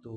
2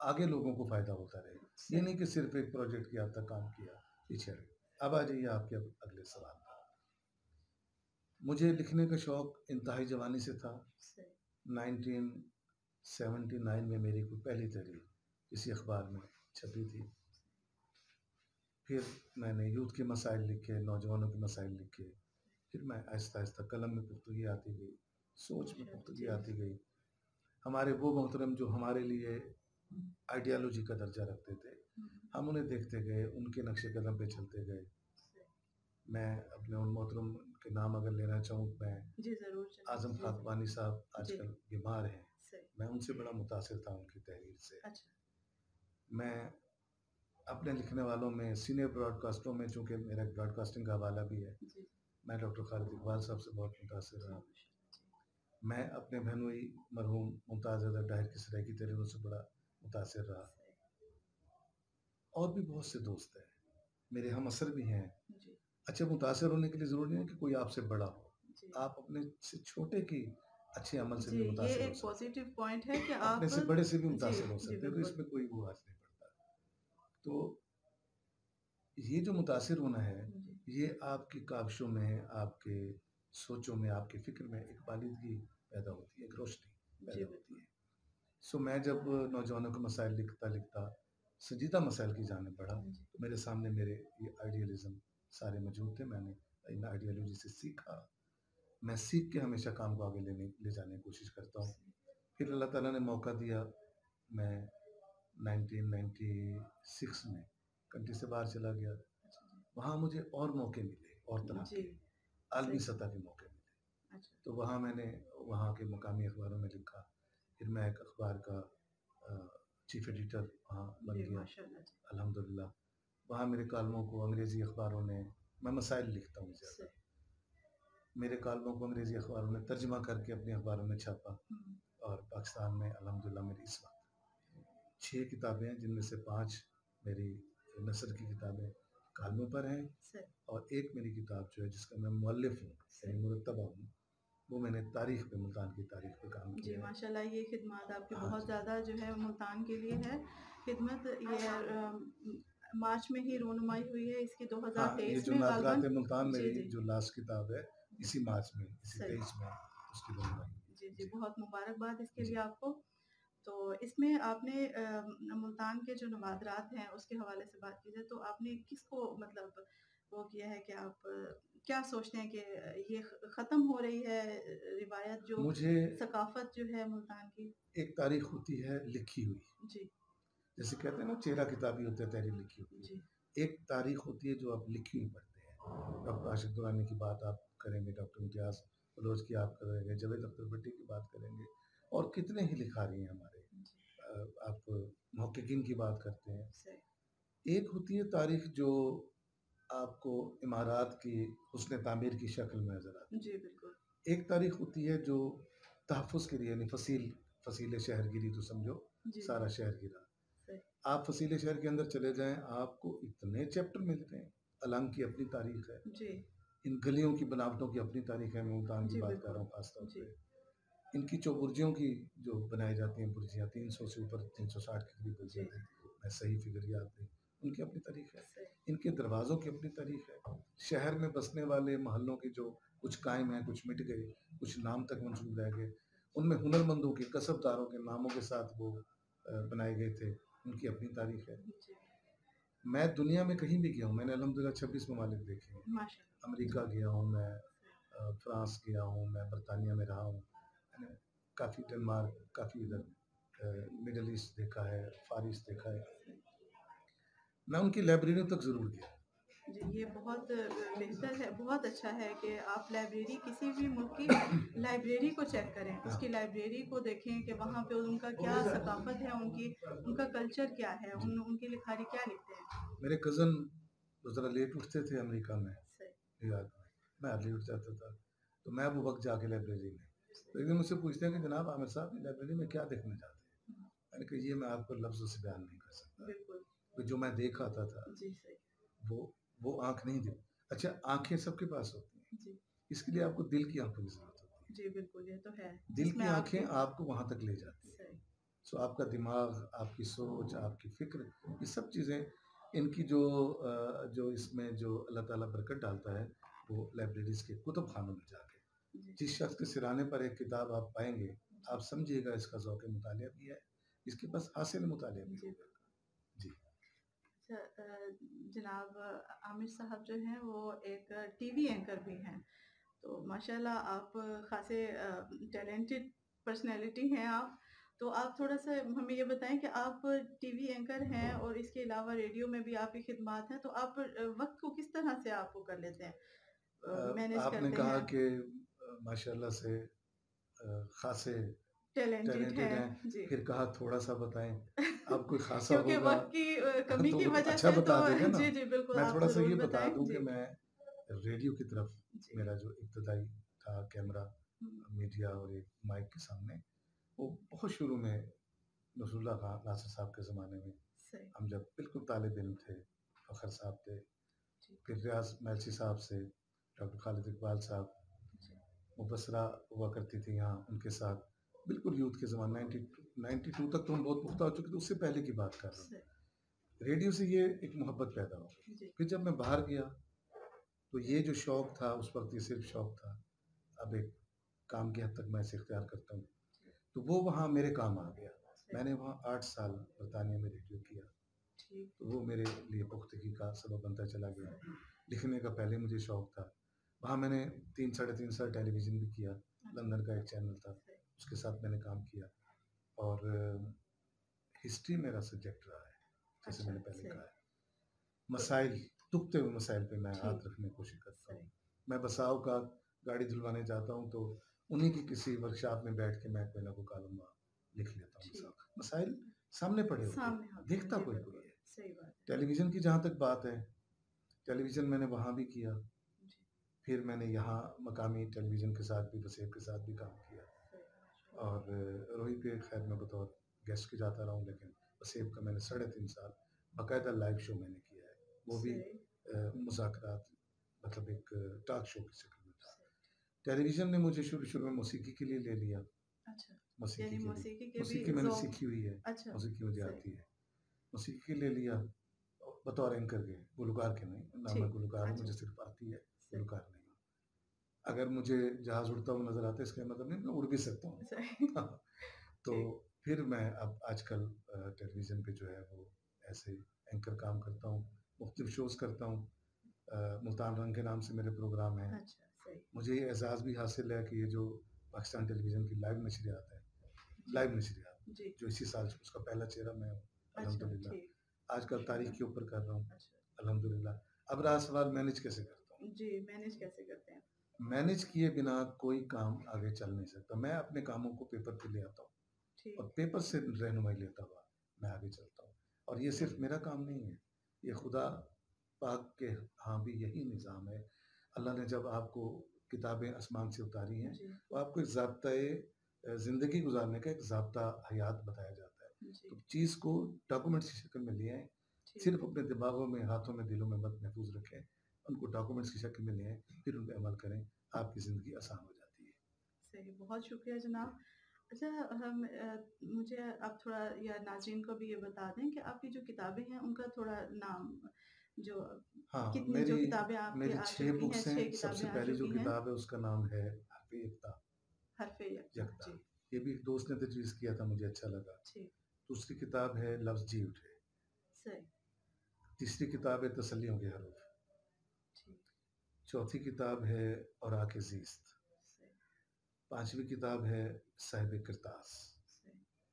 آگے لوگوں کو فائدہ ہوتا رہے. یہ نہیں کہ صرف ایک پروجیکٹ کی حد تک کام کیا پیچھے رہے. اب آ جائیے آپ کے اگلے سوال پر. مجھے لکھنے کا شوق انتہائی جوانی سے تھا. 1979 میں میری کوئی پہلی تحریر کسی اخبار میں چھپی تھی. پھر میں نے یوتھ کے مسائل لکھے, نوجوانوں کے مسائل لکھے. پھر میں آہستہ آہستہ قلم میں پختگی آتی گئی, سوچ میں پختگی آتی گئی. ہمارے وہ محترم جو ہمارے لیے آئیڈیالوجی کا درجہ رکھتے تھے, ہم انہیں دیکھتے گئے, ان کے نقش قدم پہ چلتے گئے. میں اپنے ان محترم کے نام اگر لینا چاہوں, میں اعظم خاکوانی صاحب آج کل بیمار ہیں, میں ان سے بڑا متاثر تھا ان کی تحریر سے. میں اپنے لکھنے والوں میں سینئر براڈ کاسٹروں میں, چونکہ میرا براڈ کاسٹنگ کا حوالہ بھی ہے, میں ڈاکٹر خالد اقبال صاحب سے بہت متاثر رہا. میں اپنے بہنوئی مرحوم ممتاز اظہر طاہر کی سرائے کی تحریروں سے بڑا متاثر رہا. اور بھی بہت سے دوست ہیں, میرے ہم اثر بھی ہیں. اچھا, متاثر ہونے کے لیے ضروری نہیں ہے کہ کوئی آپ سے بڑا ہو, آپ اپنے سے چھوٹے کی اچھے عمل سے بھی متاثر ہو سکتے. پازیٹیو پوائنٹ ہے کہ اپنے سے بڑے سے بھی متاثر ہو سکتے ہیں, تو اس میں کوئی وہ حرج نہیں پڑتا. تو یہ جو متاثر ہونا ہے, یہ آپ کی کاوشوں میں, آپ کے سوچوں میں, آپ کے فکر میں ایک بالندگی پیدا ہوتی ہے, ایک روشنی پیدا ہوتی ہے. سو میں جب نوجوانوں کے مسائل لکھتا سنجیدہ مسائل کی جانب بڑھا, تو میرے سامنے میرے یہ آئیڈیالزم سارے موجود تھے. میں نے ان آئیڈیالوجی سے سیکھا. میں سیکھ کے ہمیشہ کام کو آگے لے جانے کی کوشش کرتا ہوں. پھر اللہ تعالیٰ نے موقع دیا, میں 1996 میں کنٹری سے باہر چلا گیا. وہاں مجھے اور موقع ملے, اور طرح کے عالمی سطح کے موقع ملے. تو وہاں میں نے وہاں کے مقامی اخباروں میں لکھا. پھر میں ایک اخبار کا چیف ایڈیٹر وہاں بن گیا الحمدللہ. وہاں میرے کالموں کو انگریزی اخباروں نے, میں مسائل لکھتا ہوں زیادہ, میرے کالموں کو انگریزی اخباروں نے ترجمہ کر کے اپنے اخباروں میں چھاپا. اور پاکستان میں الحمدللہ میری اس وقت 6 کتابیں ہیں, جن میں سے 5 میری نثر کی کتابیں کالموں پر ہیں, اور ایک میری کتاب جو ہے جس کا میں مؤلف ہوں, یعنی مرتبہ ہوں, وہ میں نے تاریخ پہ, ملتان کی تاریخ پہ کام کیا. جی ماشاءاللہ, یہ خدمات آپ کی بہت زیادہ جو ہے ملتان کے لیے ہے خدمت. یہ مارچ میں ہی رونمائی ہوئی ہے اس کی 2023 میں. یہ جو نادرات ملتان میری جو لاسٹ کتاب ہے, اسی مارچ میں, اسی 23 میں اس کی رونمائی. جی بہت مبارکباد اس کے لیے آپ کو. تو اس میں آپ نے ملتان کے جو نوادرات ہیں اس کے حوالے سے بات کی جائے, تو آپ نے کس کو مطلب وہ کیا ہے کہ آپ کیا سوچتے ہیں کہ یہ ختم ہو رہی ہے روایت, جو ثقافت جو ہے ملتان کی؟ ایک تاریخ ہوتی ہے لکھی ہوئی, جی, جیسے کہتے ہیں نا چہرہ کتابی ہوتا ہے, تحریر لکھی ہوئی. ایک تاریخ ہوتی ہے جو آپ لکھی ہوئی پڑھتے ہیں. ڈاکٹر عاشق درانی کی بات آپ کریں گے, ڈاکٹر امتیاز بلوچ کی آپ کریں گے, جاوید اختر بھٹی کی بات کریں گے, اور کتنے ہی لکھاری ہیں ہمارے, آپ محققین کی بات کرتے ہیں. ایک ہوتی ہے تاریخ جو آپ کو عمارات کی حسن تعمیر کی شکل میں نظر آتی ہے. جی بالکل. ایک تاریخ ہوتی ہے جو تحفظ کے لیے, یعنی فصیل شہر گیری, تو سمجھو سارا شہر گرا. آپ فصیل شہر کے اندر چلے جائیں, آپ کو اتنے چیپٹر ملتے ہیں. النگ کی اپنی تاریخ ہے, ان گلیوں کی بناوٹوں کی اپنی تاریخ ہے. میں ملتان کی بات کر رہا ہوں خاص طور پہ. ان کی چوبرجیوں کی جو بنائی جاتی ہیں برجیاں, 300 سے اوپر, 360 کے قریب برجیاں ہیں, میں صحیح فگر یاد نہیں, ان کی اپنی تاریخ ہے. ان کے دروازوں کی اپنی تاریخ ہے. شہر میں بسنے والے محلوں کے جو کچھ قائم ہیں, کچھ مٹ گئے, کچھ نام تک منسوب رہ گئے, ان میں ہنرمندوں کے, کسب داروں کے ناموں کے ساتھ وہ بنائے گئے تھے, ان کی اپنی تاریخ ہے. میں دنیا میں کہیں بھی گیا ہوں, میں نے الحمدللہ 26 ممالک دیکھے ہیں. امریکہ گیا ہوں, میں فرانس گیا ہوں, میں برطانیہ میں رہا ہوں, کافی ڈنمارک, کافی ادھر مڈل ایسٹ دیکھا ہے, فار ایسٹ دیکھا ہے. میں ان کی لائبریریوں تک ضرور گیا. جی, یہ بہت بہتر ہے, بہت اچھا ہے کہ آپ لائبریری, کسی بھی ملک کی لائبریری کو چیک کریں, اس کی لائبریری کو دیکھیں کہ وہاں پہ ان کا کیا ثقافت ہے, ان کا کلچر کیا ہے, ان کی لکھاری کیا لکھتے ہیں. میرے کزن ذرا لیٹ اٹھتے تھے امریکہ میں, نیو یارک میں, میں ارلی اٹھ جاتا تھا, تو میں وہ وقت جا کے لائبریری میں, تو ایک دن مجھ سے پوچھتے ہیں کہ جناب عامر صاحب لائبریری میں کیا دیکھنا چاہتے ہیں. میں نے کہا یہ میں آپ کو لفظوں سے بیان نہیں کر سکتا, جو میں دیکھ آتا تھا وہ آنکھ نہیں دی. اچھا, آنکھیں سب کے پاس ہوتی ہیں, اس کے لیے آپ کو دل کی آنکھوں کی ضرورت ہوتی ہے. جی بالکل, یہ تو ہے, دل کی آنکھیں آپ کو وہاں تک لے جاتی ہیں. سو آپ کا دماغ، آپ کی سوچ، آپ کی فکر، یہ سب چیزیں ان کی جو اس میں جو اللہ تعالیٰ برکت ڈالتا ہے وہ لائبریریز کے کتب خانوں میں جا کے جس شخص کے سرانے پر ایک کتاب آپ پائیں گے آپ سمجھیے گا اس کا ذوق مطالعہ بھی ہے، اس کے پاس حاصل مطالعہ بھی ہوگا. جی جناب عامر صاحب جو ہیں وہ ایک ٹی وی اینکر بھی ہیں، تو ماشاءاللہ آپ خاصے ٹیلنٹڈ پرسنالٹی ہیں آپ. تو آپ تھوڑا سا ہمیں یہ بتائیں کہ آپ ٹی وی اینکر ہیں اور اس کے علاوہ ریڈیو میں بھی آپ کی خدمات ہیں، تو آپ وقت کو کس طرح سے آپ کو کر لیتے ہیں، مینیج آپ نے کرتے کہا ہیں؟ کہ ماشاءاللہ سے خاصے ٹیلنٹڈ ٹیلنٹڈ ہیں ہیں، جی. پھر کہا تھوڑا سا بتائیں. اب کوئی خاصا کیونکہ ہوگا وقت کی کمی تو کی وجہ اچھا سے بتا تو دے گا نا. جی جی بالکل میں آپ تھوڑا سا ضرور یہ بتا بتائیں. دوں کہ جی میں ریڈیو کی طرف جی میرا جو ابتدائی تھا کیمرہ میڈیا اور ایک مائک کے سامنے، وہ بہت شروع میں رسول اللہ خان ناصر صاحب کے زمانے میں صحیح. ہم جب بالکل طالب علم تھے، فخر صاحب تھے، جی پھر ریاض میلچی صاحب سے ڈاکٹر خالد اقبال صاحب، جی مبصرہ ہوا کرتی تھی یہاں، ان کے ساتھ بالکل یوتھ کے زمانے 92 تک تو ہم بہت پختہ ہو چکے تھے، اس سے پہلے کی بات کر رہا ہوں. صحیح. ریڈیو سے یہ ایک محبت پیدا ہو گئی. جی پھر جب میں باہر گیا تو یہ جو شوق تھا اس وقت، یہ صرف شوق تھا، اب ایک کام کی حد تک میں اسے اختیار کرتا ہوں، تو وہ وہاں میرے کام آ گیا. میں نے وہاں 8 سال برطانیہ میں ریڈیو کیا، تو وہ میرے لیے پختگی کا سبب بنتا چلا گیا. لکھنے کا پہلے مجھے شوق تھا، وہاں میں نے 3 ساڑھے 3 سال ٹیلی ویژن بھی کیا، لندن کا ایک چینل تھا اس کے ساتھ میں نے کام کیا. اور ہسٹری میرا سبجیکٹ رہا ہے، جیسے میں نے پہلے کہا ہے. مسائل، دکھتے ہوئے مسائل پہ میں ہاتھ رکھنے کی کوشش کرتا ہوں. میں بسا اوقات گاڑی دھلوانے جاتا ہوں تو انہی کی کسی ورکشاپ میں بیٹھ کے میں کوئی نہ کوئی کالم لکھ لیتا ہوں. مسائل سامنے پڑے ہوتے ہیں، دیکھتا کوئی ہے. ٹیلی ویژن کی جہاں تک بات ہے، ٹیلی ویژن میں نے وہاں بھی کیا، پھر میں نے یہاں مقامی ٹیلی ویژن کے ساتھ بھی، وسیب کے ساتھ بھی کام کیا. اور روہی پہ خیر میں بطور گیسٹ کے جاتا رہا ہوں، لیکن وسیب کا میں نے 3.5 سال باقاعدہ لائیو شو میں نے کیا ہے، وہ بھی مذاکرات، مطلب ایک ٹاک شو کی شکل میں تھا. ٹیلی ویژن نے مجھے شروع میں موسیقی کے لیے لے لیا. موسیقی میں نے سیکھی ہوئی ہے، موسیقی مجھے آتی ہے. موسیقی کے لے لیا بطور اینکر کے، گلوکار کے نہیں. نہ میں گلوکار ہوں، مجھے صرف آتی ہے، گلوکار نہیں ہوں. اگر مجھے جہاز اڑتا ہوا نظر آتا ہے اس کا مطلب نہیں میں اڑ بھی سکتا ہوں. تو پھر میں اب آج کل ٹیلی ویژن پہ جو ہے وہ ایسے اینکر کام کرتا ہوں، مختلف شوز کرتا ہوں. ملتان رنگ کے نام سے میرے پروگرام ہیں. مجھے یہ اعزاز بھی حاصل ہے کہ یہ جو پاکستان ٹیلی ویژن کی لائیو نشریات ہے، لائیو نشریات جو اسی سال اس کا پہلا چہرہ میں ہوں الحمدللہ. آج کل تاریخ کے اوپر کر رہا ہوں الحمدللہ. اب رہا سوال مینیج کیسے کرتا ہوں. جی مینیج کیسے کرتے ہیں؟ مینیج کیے بنا کوئی کام آگے چل نہیں سکتا. میں اپنے کاموں کو پیپر پہ لے آتا ہوں اور پیپر سے رہنمائی لیتا ہوا میں آگے چلتا ہوں. اور یہ صرف میرا کام نہیں ہے، یہ خدا پاک کے ہاں بھی یہی نظام ہے. اللہ نے جب آپ کو کتابیں آسمان سے اتاری ہیں تو آپ کو ایک ضابطۂ زندگی گزارنے کا ایک ضابطہ حیات بتایا جاتا ہے. تو چیز کو ڈاکومنٹس کی شکل میں لے آئیں، صرف اپنے دماغوں میں، ہاتھوں میں، دلوں میں مت محفوظ رکھیں، ان کو ڈاکومنٹس کی شکل میں لے آئیں، پھر ان پہ عمل کریں، آپ کی زندگی آسان ہو جاتی ہے. صحیح، بہت شکریہ جناب. اچھا مجھے آپ تھوڑا یا ناظرین کو بھی یہ بتا دیں کہ آپ کی جو کتابیں ہیں ان کا تھوڑا نام، جو کتنی جو کتابیں آپ کی آ چکی ہیں. 6 بکس ہیں. سب سے پہلی جو کتاب ہے اس کا نام ہے حرف یکتا. حرف یکتا، یہ بھی ایک دوست نے تجویز کیا تھا، مجھے اچھا لگا. دوسری کتاب ہے لفظ جی اٹھے. تیسری کتاب ہے تسلیوں کے حروف. چوتھی کتاب ہے اوراق زیست. پانچویں کتاب ہے صاحب کرتاس.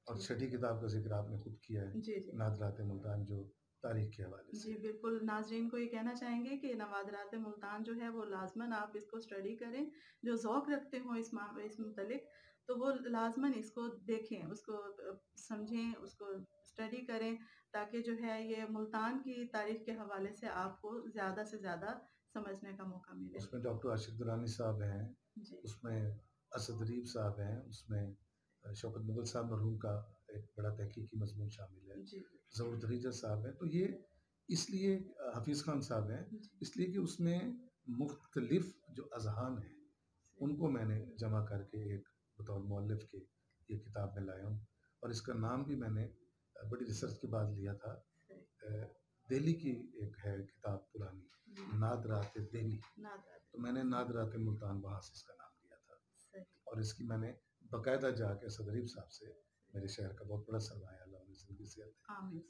اور چھٹی کتاب کا ذکر آپ نے خود کیا ہے، نادرات ملتان، جو تاریخ کے حوالے سے. جی بالکل، ناظرین کو یہ کہنا چاہیں گے کہ نوادرات ملتان جو ہے وہ لازماً آپ اس کو اسٹڈی کریں. جو ذوق رکھتے ہوں اس متعلق تو وہ لازماً اس کو دیکھیں، اس کو سمجھیں، اس کو اسٹڈی کریں، تاکہ جو ہے یہ ملتان کی تاریخ کے حوالے سے آپ کو زیادہ سے زیادہ سمجھنے کا موقع ملے. اس میں ڈاکٹر عاشق درانی صاحب ہیں، اس میں اسد ریب صاحب ہیں، اس میں شوکت مغل صاحب مرحوم کا ایک بڑا تحقیقی مضمون شامل ہے، ظہور دریجہ صاحب ہیں. تو یہ اس لیے حفیظ خان صاحب ہیں، اس لیے کہ اس میں مختلف جو اذہان ہیں ان کو میں نے جمع کر کے ایک بطور مؤلف کے یہ کتاب میں لایا ہوں. اور اس کا نام بھی میں نے بڑی ریسرچ کے بعد لیا تھا. دہلی کی ایک ہے کتاب پرانی، نادرات دہلی، تو میں نے نادرات ملتان وہاں سے اس کا نام لیا تھا. اور اس کی میں نے باقاعدہ جا کے صدریف صاحب سے، میرے شہر کا بہت بڑا سرمایہ اللہ انہیں زندگی سے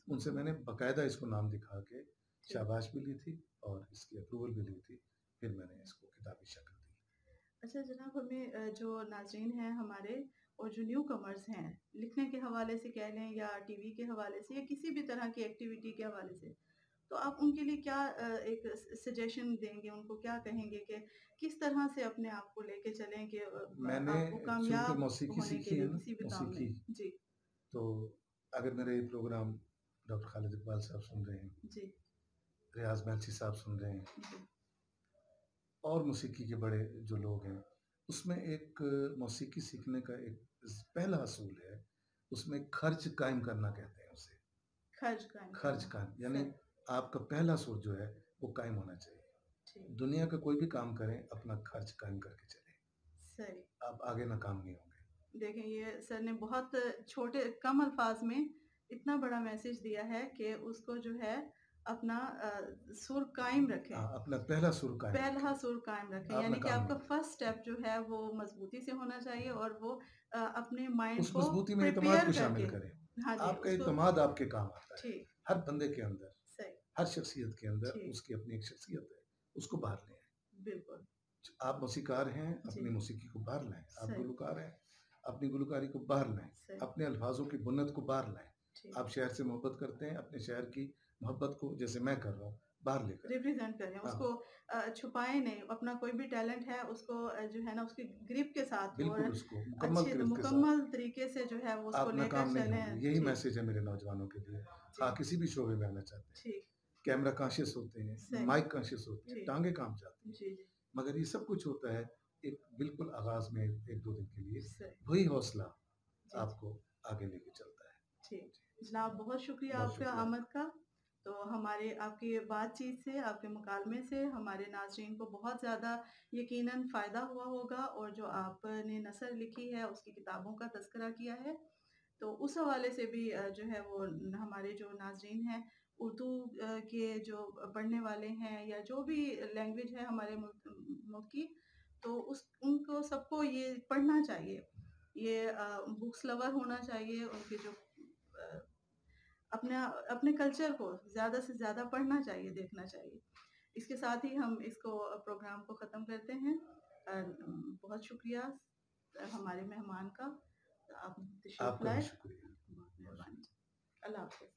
ان سے میں نے باقاعدہ اس کو نام دکھا کے شاباش بھی لی تھی اور اس کی اپروول بھی لی تھی. پھر میں نے اس کو کتابی شکل دی. اچھا جناب، ہمیں جو ناظرین ہیں ہمارے اور جو نیو کمرز ہیں، لکھنے کے حوالے سے کہہ لیں یا ٹی وی کے حوالے سے یا کسی بھی طرح کی ایکٹیویٹی کے حوالے سے، تو آپ ان کے لیے کیا ایک سجیشن دیں گے، ان کو کیا کہیں گے کہ کس طرح سے اپنے آپ کو لے کے چلیں کہ میں نے آپ کو چونکہ کامیاب موسیقی ہونے کے سیکھی ہے لیے نا، کسی بھی کام میں؟ موسیقی، جی تو اگر میرے یہ پروگرام ڈاکٹر خالد اقبال صاحب سن رہے ہیں، جی ریاض میلچی صاحب سن رہے ہیں، جی اور موسیقی کے بڑے جو لوگ ہیں، اس میں ایک موسیقی سیکھنے کا ایک پہلا اصول ہے، اس میں خرچ قائم کرنا کہتے ہیں اسے. خرچ قائم یعنی آپ کا پہلا سر جو ہے وہ قائم ہونا چاہیے. دنیا کا کوئی بھی کام کریں اپنا خرچ قائم کر کے چلیں، آپ آگے ناکام نہیں ہوں گے. دیکھیں، یہ سر نے بہت چھوٹے کم الفاظ میں اتنا بڑا میسج دیا ہے کہ اس کو جو ہے اپنا سر قائم رکھیں، اپنا پہلا سر قائم رکھیں، یعنی کہ آپ کا فرسٹ سٹیپ جو ہے وہ مضبوطی سے ہونا چاہیے اور وہ اپنے مائنڈ اس کو مضبوطی میں اعتماد پریپیئر کو کر شامل کے. کریں. ہاں جی، آپ کا اعتماد آپ کے کام آتا ہے. ٹھیک، ہر بندے کے اندر، صحیح، ہر شخصیت کے اندر اس کی اپنی ایک شخصیت ہے، اس کو باہر لیں. بالکل. آپ موسیقار ہیں، اپنی موسیقی کو باہر لائیں. آپ صحیح. گلوکار ہیں، اپنی گلوکاری کو باہر لائیں. صحیح. اپنے الفاظوں کی بنت کو باہر لائیں. ٹھیک. آپ شہر سے محبت کرتے ہیں، اپنے شہر کی محبت کو جیسے میں کر رہا ہوں باہر لے کر ریپرزینٹ کریں، اس کو چھپائیں نہیں. اپنا کوئی بھی ٹیلنٹ ہے اس کو جو ہے نا اس کی گریپ کے ساتھ اور بالکل اس کو مکمل طریقے سے جو ہے وہ اس کو لے کر چلیں. یہی میسج ہے میرے نوجوانوں کے لیے. کسی بھی شعبے میں آنا چاہتے ہیں، کیمرہ کانشیس ہوتے ہیں، مائک کانشیس ہوتے ہیں، ٹانگیں کام چاہتی ہیں، مگر یہ سب کچھ ہوتا ہے ایک بالکل آغاز میں 1-2 دن کے لیے. وہی حوصلہ آپ کو آگے لے کے چلتا ہے. ٹھیک جناب، بہت شکریہ آپ کا آمد کا. تو ہمارے آپ کی بات چیت سے، آپ کے مکالمے سے ہمارے ناظرین کو بہت زیادہ یقیناً فائدہ ہوا ہوگا، اور جو آپ نے نثر لکھی ہے اس کی کتابوں کا تذکرہ کیا ہے، تو اس حوالے سے بھی جو ہے وہ ہمارے جو ناظرین ہیں اردو کے جو پڑھنے والے ہیں یا جو بھی لینگویج ہے ہمارے ملک کی، تو ان کو سب کو یہ پڑھنا چاہیے. یہ بکس لور ہونا چاہیے. ان کے جو اپنے کلچر کو زیادہ سے زیادہ پڑھنا چاہیے، دیکھنا چاہیے. اس کے ساتھ ہی ہم اس کو پروگرام کو ختم کرتے ہیں. بہت شکریہ ہمارے مہمان کا. آپ تشریف لائے. بہت مہربانی. اللہ حافظ.